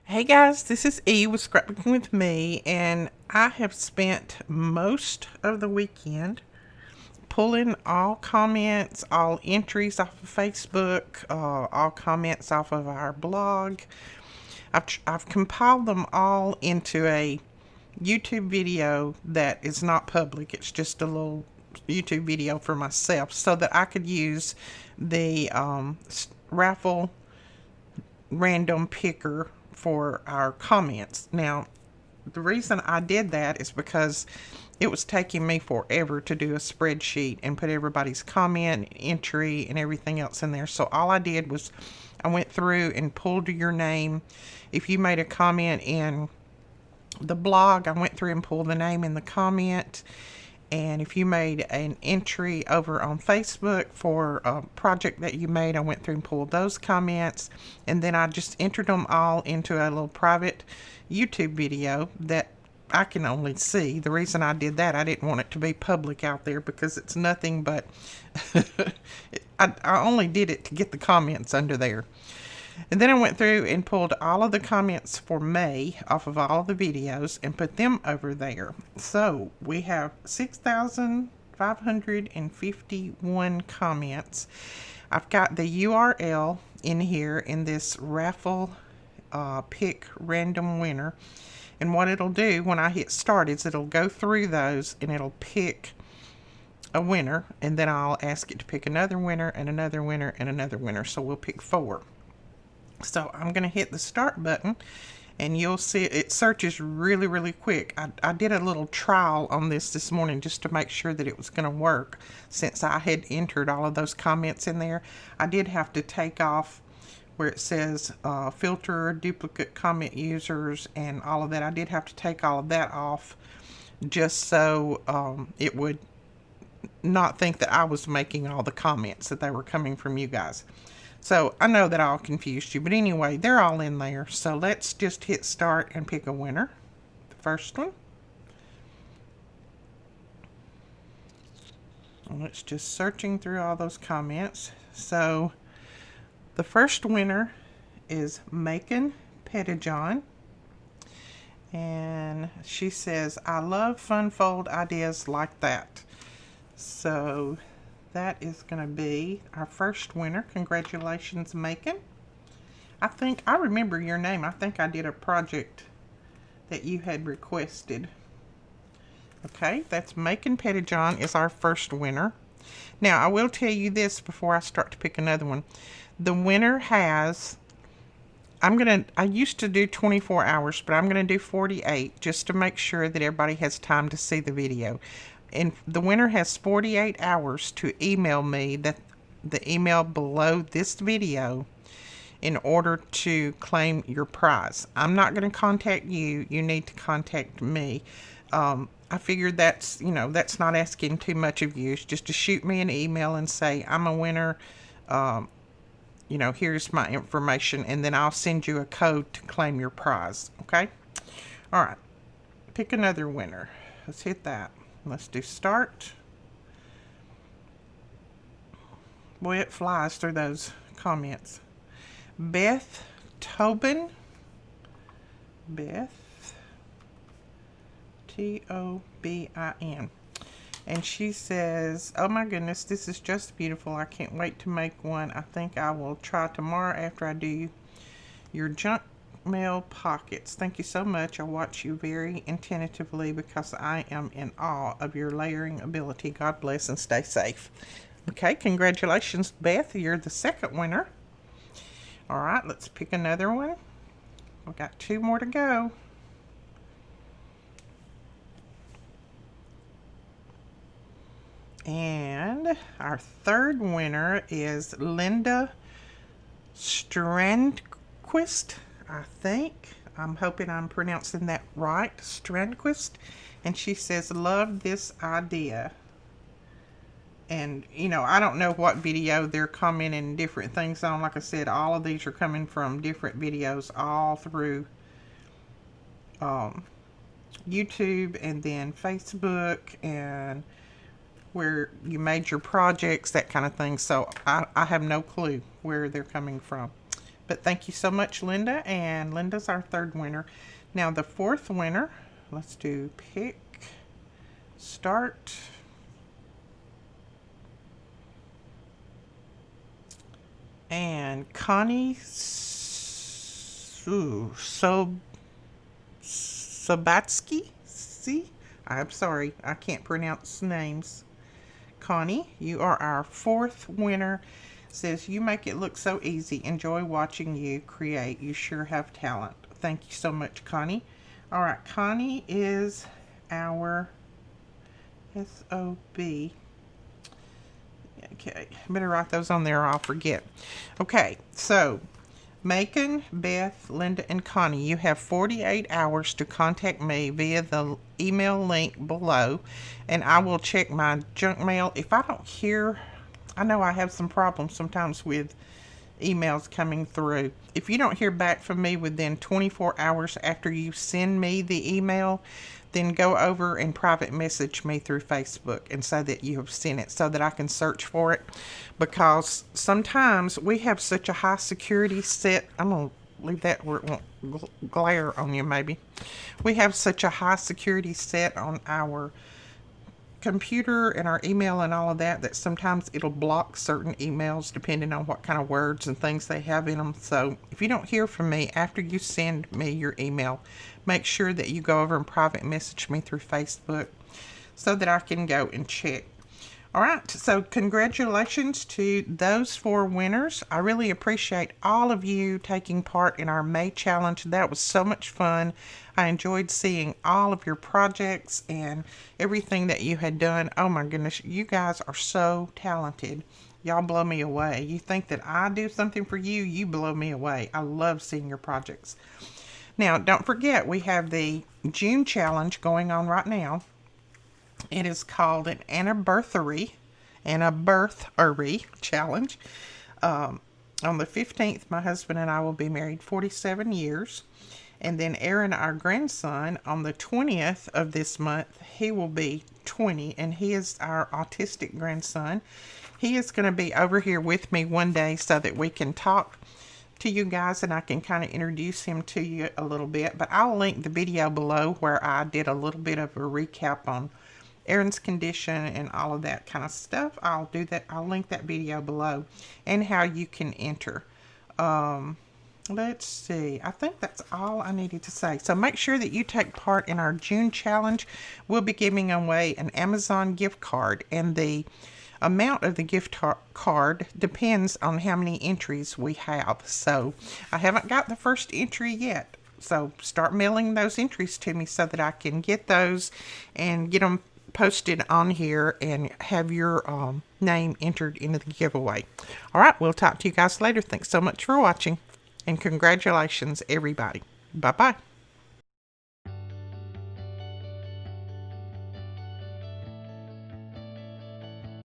Hey guys, this is E with Scrapbooking with Me, and I have spent most of the weekend pulling all comments, all entries off of Facebook, all comments off of our blog. I've compiled them all into a YouTube video that is not public. It's just a little YouTube video for myself so that I could use the raffle random picker for our comments. Now, the reason I did that is because it was taking me forever to do a spreadsheet and put everybody's comment, entry, and everything else in there. So all I did was I went through and pulled your name. If you made a comment in the blog, I went through and pulled the name in the comment. And if you made an entry over on Facebook for a project that you made, I went through and pulled those comments. And then I just entered them all into a little private YouTube video that I can only see. The reason I did that, I didn't want it to be public out there because it's nothing but I only did it to get the comments under there. And then I went through and pulled all of the comments for May off of all of the videos and put them over there. So we have 6,551 comments. I've got the URL in here in this raffle pick random winner. And what it'll do when I hit start is it'll go through those and it'll pick a winner. And then I'll ask it to pick another winner and another winner and another winner. So we'll pick 4. So I'm going to hit the start button and you'll see it searches really, really quick. I did a little trial on this morning just to make sure that it was going to work. Since I had entered all of those comments in there, I did have to take off where it says filter duplicate comment users and all of that. I did have to take all of that off just so it would not think that I was making all the comments, that they were coming from you guys. So I know that all confused you, but anyway, they're all in there. So let's just hit start and pick a winner. The first one. And it's just searching through all those comments. So the first winner is Macon Pettijohn. And she says, I love fun fold ideas like that. So that is going to be our first winner. Congratulations, Macon. I think I remember your name. I think I did a project that you had requested. Okay, that's Macon Pettijohn is our first winner. Now, I will tell you this before I start to pick another one. The winner has, I used to do 24 hours, but I'm going to do 48 just to make sure that everybody has time to see the video. And the winner has 48 hours to email me the email below this video in order to claim your prize. I'm not going to contact you. You need to contact me. I figured that's not asking too much of you. It's just to shoot me an email and say, I'm a winner. Here's my information. And then I'll send you a code to claim your prize. Okay? All right. Pick another winner. Let's hit that. Let's do start. Boy, it flies through those comments. Beth Tobin. Beth. Tobin. And she says, oh my goodness, this is just beautiful. I can't wait to make one. I think I will try tomorrow after I do your junk mail pockets. Thank you so much. I watch you very attentively because I am in awe of your layering ability. God bless and stay safe. Okay, congratulations, Beth. You're the second winner. All right, let's pick another one. We've got 2 more to go. And our third winner is Linda Strandquist. I think. I'm hoping I'm pronouncing that right. Strandquist. And she says, love this idea. And, I don't know what video they're commenting different things on. Like I said, all of these are coming from different videos all through YouTube and then Facebook and where you made your projects, that kind of thing. So I have no clue where they're coming from. But thank you so much, Linda. And Linda's our third winner. Now the fourth winner, let's do pick, start. And Connie Sabatsky. See? I'm sorry, I can't pronounce names. Connie, you are our fourth winner. Says, you make it look so easy. Enjoy watching you create. You sure have talent. Thank you so much, Connie. All right, Connie is our SOB. Okay, better write those on there or I'll forget. Okay, so Macon, Beth, Linda, and Connie, you have 48 hours to contact me via the email link below, and I will check my junk mail. If I don't hear, I know I have some problems sometimes with emails coming through. If you don't hear back from me within 24 hours after you send me the email, then go over and private message me through Facebook and say that you have sent it so that I can search for it. Because sometimes we have such a high security set. I'm going to leave that where it won't glare on you maybe. We have such a high security set on our computer and our email and all of that that sometimes it'll block certain emails depending on what kind of words and things they have in them. So if you don't hear from me after you send me your email, make sure that you go over and private message me through Facebook so that I can go and check. All right, so congratulations to those 4 winners. I really appreciate all of you taking part in our May challenge. That was so much fun. I enjoyed seeing all of your projects and everything that you had done. Oh my goodness, you guys are so talented. Y'all blow me away. You think that I do something for you, you blow me away. I love seeing your projects. Now, don't forget, we have the June challenge going on right now. It is called an anniversary challenge. On the 15th, my husband and I will be married 47 years. And then Aaron, our grandson, on the 20th of this month, he will be 20. And he is our autistic grandson. He is going to be over here with me one day so that we can talk to you guys and I can kind of introduce him to you a little bit. But I'll link the video below where I did a little bit of a recap on Aaron's condition and all of that kind of stuff. I'll do that. I'll link that video below and how you can enter. Let's see. I think that's all I needed to say. So make sure that you take part in our June challenge. We'll be giving away an Amazon gift card, and the amount of the gift card depends on how many entries we have. So I haven't got the first entry yet. So start mailing those entries to me so that I can get those and get them posted on here and have your name entered into the giveaway. All right, we'll talk to you guys later. Thanks so much for watching, and congratulations, everybody. Bye-bye.